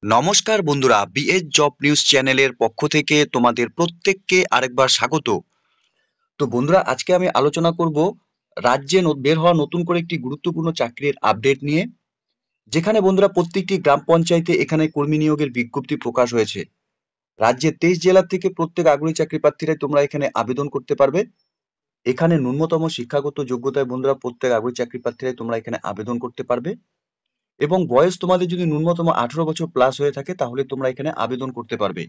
নমস্কার বন্ধুরা, BS job news চ্যানেলের পক্ষ থেকে তোমাদের প্রত্যেককে আরেকবার স্বাগত। তো বন্ধুরা, আজকে আমি আলোচনা করব রাজ্যে বের হওয়া নতুন করে একটি গুরুত্বপূর্ণ চাকরির আপডেট নিয়ে, যেখানে বন্ধুরা প্রত্যেকটি গ্রাম পঞ্চায়েতে এখানে কর্মী নিয়োগের বিজ্ঞপ্তি প্রকাশ হয়েছে। রাজ্যের 23 জেলা থেকে প্রত্যেক আগ্রহী চাকরি প্রার্থীরাই তোমরা এখানে আবেদন করতে পারবে। এখানে ন্যূনতম শিক্ষাগত যোগ্যতায় বন্ধুরা প্রত্যেক আগ্রহী চাকরি প্রার্থীরাই তোমরা এখানে আবেদন করতে পারবে, এবং বয়স তোমাদের যদি ন্যূনতম 18 বছর প্লাস হয়ে থাকে তাহলে তোমরা এখানে আবেদন করতে পারবে।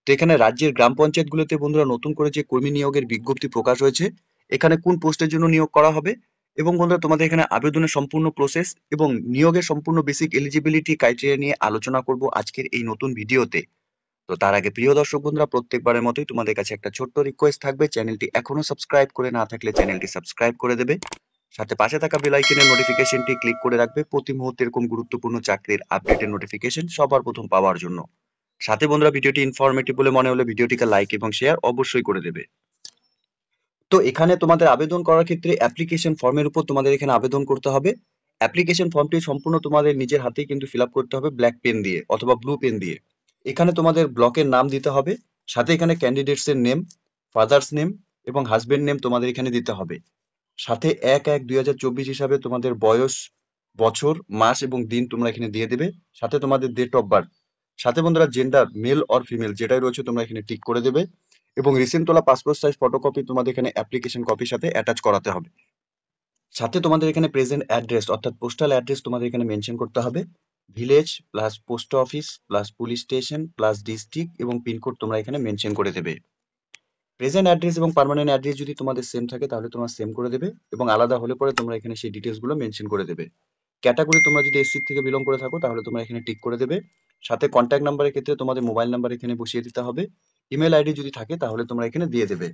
তো এখানে রাজ্যের গ্রাম পঞ্চায়েতগুলোতে বন্ধুরা নতুন করে যে কর্মী নিয়োগের বিজ্ঞপ্তি প্রকাশ হয়েছে, এখানে কোন পোস্টের জন্য নিয়োগ করা হবে এবং বন্ধুরা তোমাদের এখানে আবেদনের সম্পূর্ণ প্রসেস এবং নিয়োগের সম্পূর্ণ বেসিক এলিজিবিলিটি ক্রাইটেরিয়া নিয়ে আলোচনা করব আজকের এই নতুন ভিডিওতে। তো তার আগে প্রিয় দর্শক বন্ধুরা, প্রত্যেকবারের মতোই তোমাদের কাছে একটা ছোট্ট রিকোয়েস্ট থাকবে, চ্যানেলটি এখনো সাবস্ক্রাইব করে না থাকলে চ্যানেলটি সাবস্ক্রাইব করে দেবে, সাথে পাশে থাকা বেল আইকনের নোটিফিকেশনটি ক্লিক করে রাখবে প্রতি মুহূর্তে এরকম গুরুত্বপূর্ণ চাকরির আপডেটের নোটিফিকেশন সবার প্রথম পাওয়ার জন্য। সাথে বন্ধুরা, ভিডিওটি ইনফরমেটিভ বলে মনে হলে ভিডিওটিকে লাইক এবং শেয়ার অবশ্যই করে দেবে। তো এখানে তোমাদের আবেদন করার ক্ষেত্রে অ্যাপ্লিকেশন ফর্মের উপর তোমাদের এখানে আবেদন করতে হবে। অ্যাপ্লিকেশন ফর্মটি সম্পূর্ণ তোমাদের নিজের হাতেই কিন্তু ফিল আপ করতে হবে, ব্ল্যাক পেন দিয়ে অথবা ব্লু পেন দিয়ে। এখানে তোমাদের ব্লকের নাম দিতে হবে, সাথে এখানে ক্যান্ডিডেটস এর নেম, ফাদার্স নেম এবং হাজবেন্ড নেম তোমাদের এখানে দিতে হবে। সাথে 1/1/2024 হিসাবে তোমাদের বয়স, বছর, মাস এবং দিন তোমরা এখানে দিয়ে দেবে। সাথে তোমাদের ডেট অফ বার্থ, সাথে বন্ধুরা জেন্ডার মেল অর ফিমেল যেটাই রয়েছে তোমরা এখানে টিক করে দেবে, এবং রিসেন্ট তোলা পাসপোর্ট সাইজ ফটোকপি তোমাদের এখানে অ্যাপ্লিকেশন কপির সাথে অ্যাটাচ করাতে হবে। সাথে তোমাদের এখানে প্রেজেন্ট অ্যাড্রেস অর্থাৎ পোস্টাল অ্যাড্রেস তোমাদের এখানে মেনশন করতে হবে। Village plus post office plus police station plus district এবং পিনকোড তোমরা এখানে মেনশন করে দেবে। প্রেজেন্ট অ্যাড্রেস এবং পার্মানেন্ট অ্যাড্রেস যদি তোমাদের সেম থাকে তাহলে তোমরা সেম করে দেবে, এবং আলাদা হলে পরে তোমরা এখানে সেই ডিটেলস গুলো মেনশন করে দেবে। ক্যাটাগরি তোমরা যদি এসসি থেকে বিলং করে থাকো তাহলে তোমরা এখানে টিক করে দেবে। সাথে কন্ট্যাক্ট নাম্বারের ক্ষেত্রে তোমাদের মোবাইল নাম্বার এখানে বসিয়ে দিতে হবে। ইমেল আইডি যদি থাকে তাহলে তোমরা এখানে দিয়ে দেবে।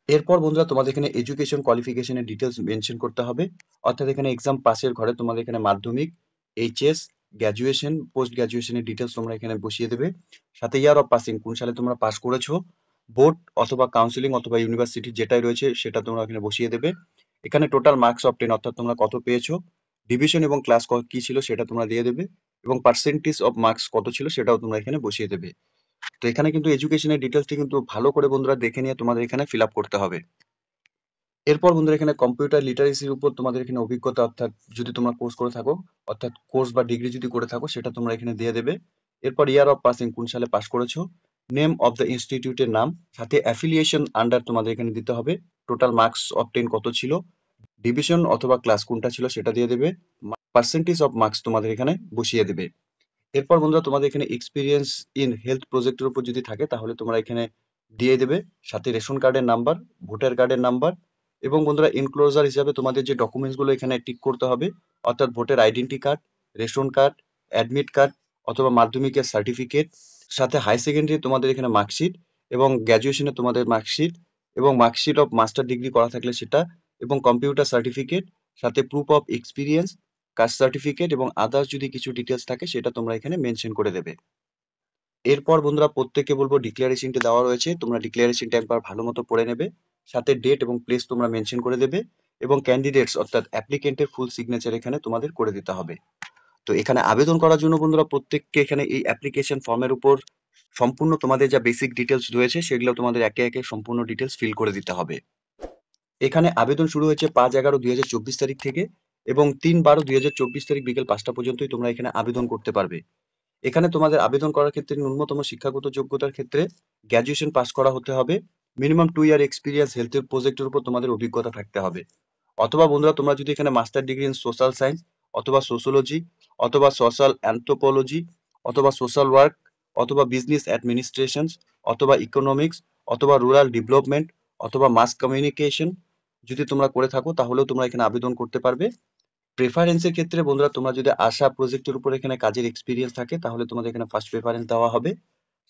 এরপর বন্ধুরা তোমাদের এখানে এডুকেশন কোয়ালিফিকেশনের ডিটেলস মেনশন করতে হবে, অর্থাৎ এখানে এক্সাম পাসের ঘরে তোমাদের এখানে মাধ্যমিক, এইচএস, গ্র্যাজুয়েশন, পোস্ট গ্র্যাজুয়েশনের ডিটেলস তোমরা এখানে বসিয়ে দেবে। সাথে ইয়ার অফ পাসিং, কোন সালে তোমরা পাস করেছো, বোর্ড অথবা কাউন্সিলিং অথবা ইউনিভার্সিটি যেটাই রয়েছে সেটা তোমরা এখানে বসিয়ে দেবে। এখানে টোটাল মার্কস অফ 10 অর্থাৎ তোমরা কত পেয়েছো, ডিভিশন এবং ক্লাস কি ছিল সেটা তোমরা দিয়ে দেবে, এবং পার্সেন্টেজ অফ মার্কস কত ছিল সেটাও তোমরা এখানে বসিয়ে দেবে। তো এখানে কিন্তু এডুকেশনের ডিটেলসটি কিন্তু ভালো করে বন্ধুরা দেখে নিয়ে তোমাদের এখানে ফিল আপ করতে হবে। এরপর বন্ধুরা এখানে কম্পিউটার লিটারেসির উপর তোমাদের এখানে অভিজ্ঞতা, অর্থাৎ যদি তোমরা কোর্স করে থাকো, অর্থাৎ কোর্স বা ডিগ্রি যদি করে থাকো সেটা তোমরা এখানে দিয়ে দেবে। এরপর ইয়ার অফ পাসিং, কোন সালে পাস করেছো, নেম অফ দ্য ইনস্টিটিউটের নাম, সাথে অ্যাফিলিয়েশন আন্ডার তোমাদের এখানে দিতে হবে, টোটাল মার্কস অফ 10 কত ছিল, ডিভিশন অথবা ক্লাস কোনটা ছিল সেটা দিয়ে দেবে, পার্সেন্টেজ অফ মার্কস তোমাদের এখানে বসিয়ে দেবে। এরপর বন্ধুরা তোমাদের এখানে এক্সপিরিয়েন্স ইন হেলথ প্রজেক্টের উপর যদি থাকে তাহলে তোমরা এখানে দিয়ে দেবে, সাথে রেশন কার্ডের নাম্বার, ভোটার কার্ডের নাম্বার, এবং বন্ধুরা এনক্লোজার হিসাবে তোমাদের যে ডকুমেন্টস গুলো এখানে টিক করতে হবে, অর্থাৎ voter identity card, ration card, admit card অথবা মাধ্যমিকের সার্টিফিকেট, সাথে হাই সেকেন্ডারি তোমাদের এখানে মার্কশিট, এবং গ্র্যাজুয়েশনে তোমাদের মার্কশিট, এবং মার্কশিট অফ মাস্টার ডিগ্রি করা থাকলে সেটা, এবং কম্পিউটার সার্টিফিকেট, সাথে proof of experience, caste certificate এবং আদার্স যদি কিছু ডিটেলস থাকে সেটা তোমরা এখানে মেনশন করে দেবে। এরপর বন্ধুরা প্রত্যেককে বলবো ডিক্লারেশনটি দেওয়া রয়েছে, তোমরা ডিক্লারেশনটা একবার ভালো মতো পড়ে নেবে, সাথে ডেট এবং প্লেস তোমরা মেনশন করে দেবে, এবং ক্যান্ডিডেটস অর্থাৎ অ্যাপ্লিকেন্টের ফুল সিগনেচার এখানে তোমাদের করে দিতে হবে। তো এখানে আবেদন করার জন্য বন্ধুরা প্রত্যেককে এখানে এই অ্যাপ্লিকেশন ফর্মের উপর সম্পূর্ণ তোমাদের যা বেসিক ডিটেলস রয়েছে সেগুলো তোমাদের একে একে সম্পূর্ণ ডিটেলস ফিল করে দিতে হবে। এখানে আবেদন শুরু হয়েছে 5/11/2024 তারিখ থেকে, এবং 3/12/2024 তারিখ বিকেল 5টা পর্যন্তই তোমরা এখানে আবেদন করতে পারবে। এখানে তোমাদের আবেদন করার ক্ষেত্রে ন্যূনতম শিক্ষাগত যোগ্যতার ক্ষেত্রে গ্র্যাজুয়েশন পাস করা হতে হবে, মিনিমাম 2 ইয়ার এক্সপিরিয়েন্স হেলথের প্রজেক্টের উপর তোমাদের অভিজ্ঞতা থাকতে হবে, অথবা বন্ধুরা তোমরা যদি এখানে master degree in social science অথবা সোশিওলজি অথবা সোশ্যাল অ্যানথ্রোপোলজি অথবা সোশ্যাল ওয়ার্ক অথবা বিজনেস অ্যাডমিনিস্ট্রেশন অথবা ইকোনমিক্স অথবা রুরাল ডেভেলপমেন্ট অথবা মাস কমিউনিকেশন যদি তোমরা করে থাকো তাহলেও তোমরা এখানে আবেদন করতে পারবে। প্রেফারেন্সের ক্ষেত্রে বন্ধুরা তোমরা যদি আশা প্রজেক্টের উপর এখানে কাজের এক্সপিরিয়েন্স থাকে তাহলে তোমাদের এখানে ফার্স্ট প্রেফারেন্স দেওয়া হবে।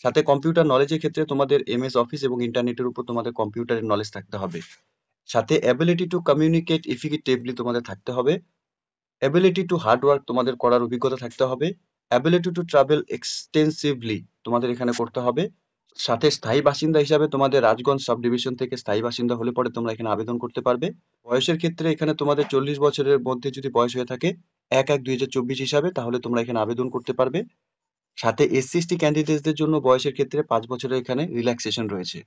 সাথে কম্পিউটার নলেজের ক্ষেত্রে তোমাদের এমএস অফিস এবং ইন্টারনেটের উপর তোমাদের কম্পিউটারের নলেজ থাকতে হবে। সাথে অ্যাবিলিটি টু কমিউনিকেট ইফেক্টিভলি তোমাদের থাকতে হবে। অ্যাবিলিটি টু হার্ড ওয়ার্ক তোমাদের করার অভিজ্ঞতা থাকতে হবে। অ্যাবিলিটি টু ট্রাভেল এক্সটেন্সিভলি তোমাদের এখানে করতে হবে। সাথে স্থায়ী বাসিন্দা হিসাবে তোমাদের রাজগঞ্জ সাব ডিভিশন থেকে স্থায়ী বাসিন্দা হলে পরে তোমরা এখানে আবেদন করতে পারবে। বয়সের ক্ষেত্রে এখানে তোমাদের 40 বছরের মধ্যে যদি বয়স হয়ে থাকে 1/1/2024 হিসাবে তাহলে তোমরা এখানে আবেদন করতে পারবে। সাথে SC/ST ক্যান্ডিডেটদের জন্য বয়সের ক্ষেত্রে 5 বছরের এখানে রিল্যাক্সেশন রয়েছে।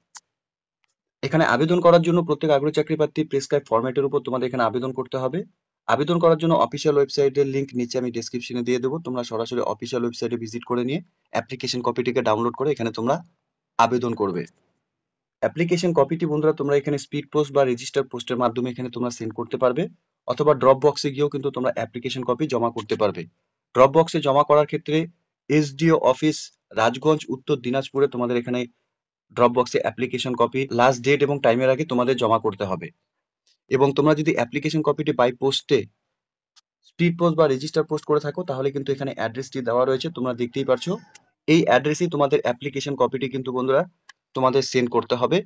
এখানে আবেদন করার জন্য প্রত্যেক আগ্রহী চাকরি প্রার্থী প্রেসক্রাইব ফরম্যাটের উপর তোমাদের এখানে আবেদন করতে হবে। আবেদন করার জন্য অফিসিয়াল ওয়েবসাইটের লিংক নিচে আমি ডেসক্রিপশনে দিয়ে দেবো। তোমরা সরাসরি অফিসিয়াল ওয়েবসাইটে ভিজিট করে নিয়ে অ্যাপ্লিকেশন কপিটিকে ডাউনলোড করে এখানে তোমরা আবেদন করবে। অ্যাপ্লিকেশন কপিটি বন্ধুরা তোমরা এখানে স্পিড পোস্ট বা রেজিস্টার পোস্টের মাধ্যমে এখানে তোমরা সেন্ড করতে পারবে, অথবা ড্রপ বক্সে গিয়েও কিন্তু তোমরা অ্যাপ্লিকেশন কপি জমা করতে পারবে। ড্রপ বক্সে জমা করার ক্ষেত্রে SDO অফিস, রাজগঞ্জ, উত্তর দিনাজপুরে তোমাদের এখানে ড্রপ বক্সে অ্যাপ্লিকেশন কপি লাস্ট ডেট এবং টাইমের আগে তোমাদের জমা করতে হবে। এবং তোমরা যদি অ্যাপ্লিকেশন কপিটি বাই পোস্টে স্পিড পোস্ট বা রেজিস্টার পোস্ট করে থাকো তাহলে কিন্তু এখানে অ্যাড্রেসটি দেওয়া রয়েছে, তোমরা দেখতেই পারছো। এই অ্যাড্রেসেই তোমাদের অ্যাপ্লিকেশন কপিটি কিন্তু বন্ধুরা তোমাদের সেন্ড করতে হবে।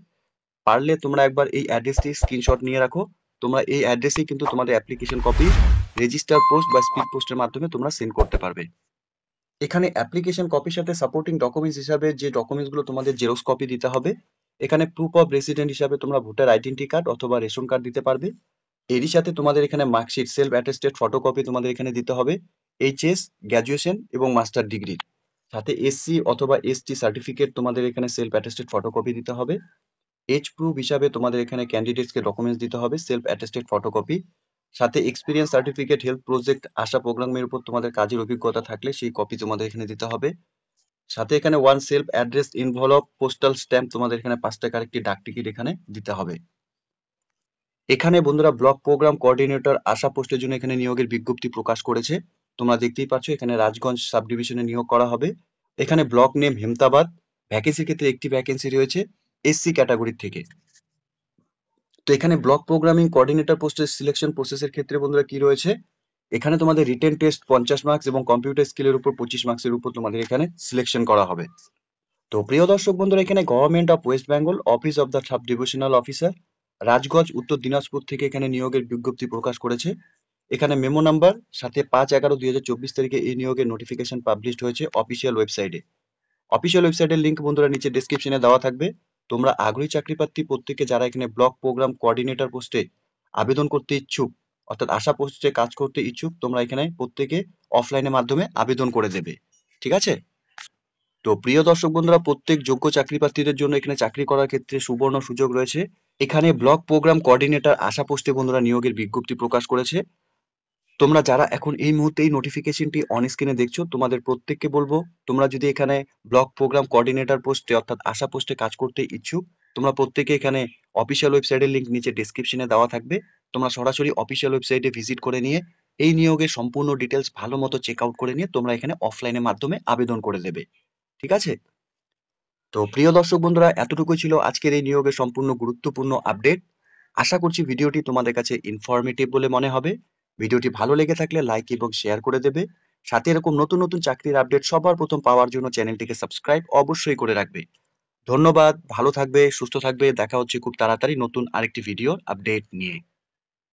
পারলে তোমরা একবার এই অ্যাড্রেসটি স্ক্রিনশট নিয়ে রাখো। তোমরা এই অ্যাড্রেসেই কিন্তু তোমাদের অ্যাপ্লিকেশন কপি রেজিস্টার পোস্ট বা স্পিড পোস্টের মাধ্যমে তোমরা সেন্ড করতে পারবে। এখানে অ্যাপ্লিকেশন কপির সাথে সাপোর্টিং ডকুমেন্টস হিসাবে যে ডকুমেন্টসগুলো তোমাদের জেরক্স কপি দিতে হবে, এখানে প্রুফ অফ রেসিডেন্ট হিসাবে তোমরা ভোটার আইডেন্টি কার্ড অথবা রেশন কার্ড দিতে পারবে। এরই সাথে তোমাদের এখানে মার্কশিট, সেলফ অ্যাটেস্টেড ফটোকপি তোমাদের এখানে দিতে হবে, HS, গ্র্যাজুয়েশন এবং মাস্টার ডিগ্রির। সাথে SC অথবা ST সার্টিফিকেট তোমাদের এখানে সেলফ অ্যাটেস্টেড ফটোকপি দিতে হবে। এজ প্রুফ হিসাবে তোমাদের এখানে ক্যান্ডিডেটসকে ডকুমেন্টস দিতে হবে, সেলফ অ্যাটেস্টেড ফটোকপি। সাথে এক্সপিরিয়েন্স সার্টিফিকেট, হেলথ প্রজেক্ট, আশা প্রোগ্রামের উপর তোমাদের কাজের অভিজ্ঞতা থাকলে সেই কপি তোমাদের এখানে দিতে হবে। সাথে এখানে one self address involve postal stamp তোমাদের এখানে 5 টাকার একটি ডাক টিকিট এখানে দিতে হবে। এখানে বন্ধুরা ব্লক প্রোগ্রাম কোঅর্ডিনেটর আশা পোস্টের জন্য এখানে নিয়োগের বিজ্ঞপ্তি প্রকাশ করেছে। তোমরা দেখতেই পাচ্ছ এখানে রাজগঞ্জ সাব ডিভিশনে নিয়োগ করা হবে। এখানে ব্লক নেম হেমতাবাদ। ভ্যাকেন্সির ক্ষেত্রে একটি ভ্যাকেন্সি রয়েছে SC ক্যাটাগরির থেকে। তো এখানে ব্লক প্রোগ্রামিং কোঅর্ডিনেটর পোস্টের সিলেকশন প্রসেসের ক্ষেত্রে বন্ধুরা কি রয়েছে, এখানে তোমাদের রিটেন টেস্ট 50 মার্কস এবং কম্পিউটার স্কিলের উপর 25 মার্কসের উপর তোমাদের এখানে সিলেকশন করা হবে। তো প্রিয় দর্শক বন্ধুরা, এখানে government of West Bengal, office of the sub divisional officer, Rajganj, উত্তর দিনাজপুর থেকে এখানে নিয়োগের বিজ্ঞপ্তি প্রকাশ করেছে। এখানে মেমো নাম্বার সাথে 5/11/2024 তারিখে এই নিয়োগের নোটিফিকেশন পাবলিশড হয়েছে অফিসিয়াল ওয়েবসাইটে। অফিসিয়াল ওয়েবসাইটের লিংক বন্ধুরা নিচে ডেসক্রিপশনে দেওয়া থাকবে। তোমরা আগ্রহী চাকরি প্রার্থী প্রত্যেকে যারা এখানে ব্লক প্রোগ্রাম কোঅর্ডিনেটর পোস্টে আবেদন করতে ইচ্ছুক, অর্থাৎ আশা পোস্টে কাজ করতে ইচ্ছুক, তোমরা এখানে প্রত্যেকে অফলাইনের মাধ্যমে আবেদন করে দেবে। ঠিক আছে? তো প্রিয় দর্শক বন্ধুরা, প্রত্যেক যোগ্য চাকরি প্রার্থীদের জন্য এখানে চাকরি করার ক্ষেত্রে সুবর্ণ সুযোগ রয়েছে। এখানে ব্লক প্রোগ্রাম কোঅর্ডিনেটর আশা পোস্টে বন্ধুরা নিয়োগের বিজ্ঞপ্তি প্রকাশ করেছে। তোমরা যারা এখন এই মুহূর্তে এই নোটিফিকেশনটি অন স্ক্রিনে দেখছো, তোমাদের প্রত্যেককে বলবো, তোমরা যদি এখানে ব্লক প্রোগ্রাম কোঅর্ডিনেটর পোস্টে অর্থাৎ আশা পোস্টে কাজ করতে ইচ্ছুক, তোমরা প্রত্যেকে এখানে অফিসিয়াল ওয়েবসাইটের লিংক নিচে ডেসক্রিপশনে দেওয়া থাকবে। তোমরা সরাসরি অফিসিয়াল ওয়েবসাইটে ভিজিট করে নিয়ে এই নিয়োগের সম্পূর্ণ ডিটেলস ভালো মতো চেক আউট করে নিয়ে তোমরা এখানে অফলাইনের মাধ্যমে আবেদন করে দেবে। ঠিক আছে? তো প্রিয় দর্শক বন্ধুরা, এতটুকুই ছিল আজকের এই নিয়োগের সম্পূর্ণ গুরুত্বপূর্ণ আপডেট। আশা করছি ভিডিওটি তোমাদের কাছে ইনফরমেটিভ বলে মনে হবে। ভিডিওটি ভালো লেগে থাকলে লাইক এবং শেয়ার করে দেবে। সাথে এরকম নতুন নতুন চাকরির আপডেট সবার প্রথম পাওয়ার জন্য চ্যানেলটিকে সাবস্ক্রাইব অবশ্যই করে রাখবে। ধন্যবাদ, ভালো থাকবে, সুস্থ থাকবে। দেখা হচ্ছে খুব তাড়াতাড়ি নতুন আরেকটি ভিডিও আপডেট নিয়ে।